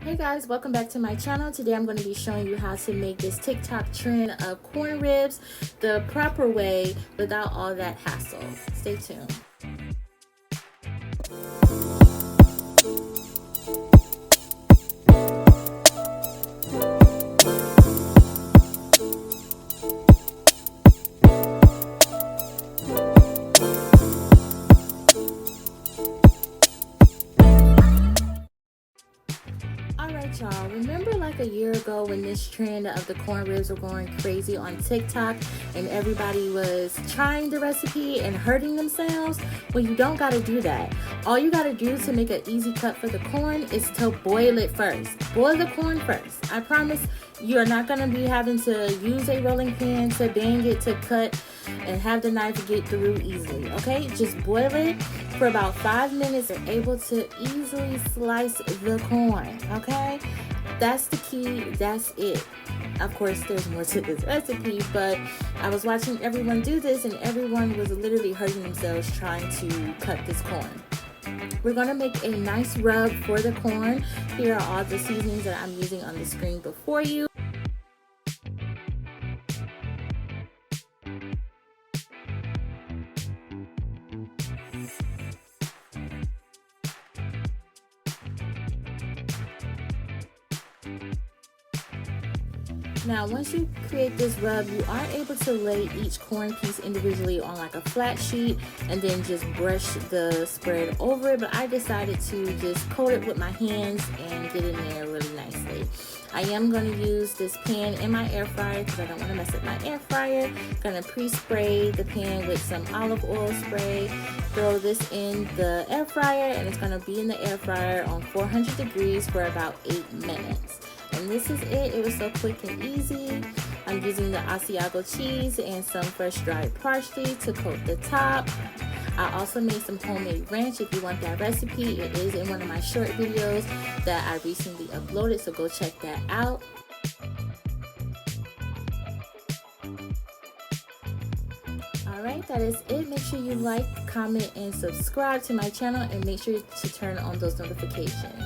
Hey guys, welcome back to my channel. Today I'm going to be showing you how to make this TikTok trend of corn ribs the proper way without all that hassle. Stay tuned. Alright y'all, remember like a year ago when this trend of the corn ribs were going crazy on TikTok and everybody was trying the recipe and hurting themselves? Well, you don't gotta do that. All you gotta do to make an easy cut for the corn is to boil it first. Boil the corn first. I promise you're not gonna be having to use a rolling pin to bang it to cut and have the knife get through easily. Okay, just boil it for about 5 minutes. You're able to easily slice the corn. Okay, that's the key. That's it. Of course, there's more to this recipe, but I was watching everyone do this and everyone was literally hurting themselves trying to cut this corn. We're going to make a nice rub for the corn. Here are all the seasonings that I'm using on the screen before you. Now, once you create this rub, you are able to lay each corn piece individually on like a flat sheet and then just brush the spread over it. But I decided to just coat it with my hands and get in there really nicely. I am going to use this pan in my air fryer because I don't want to mess up my air fryer. Going to pre-spray the pan with some olive oil spray. Throw this in the air fryer and it's going to be in the air fryer on 400 degrees for about 8 minutes. And this is it. It was so quick and easy. I'm using the Asiago cheese and some fresh dried parsley to coat the top. I also made some homemade ranch. If you want that recipe, it is in one of my short videos that I recently uploaded, so go check that out. Alright, that is it. Make sure you like, comment, and subscribe to my channel, and make sure to turn on those notifications.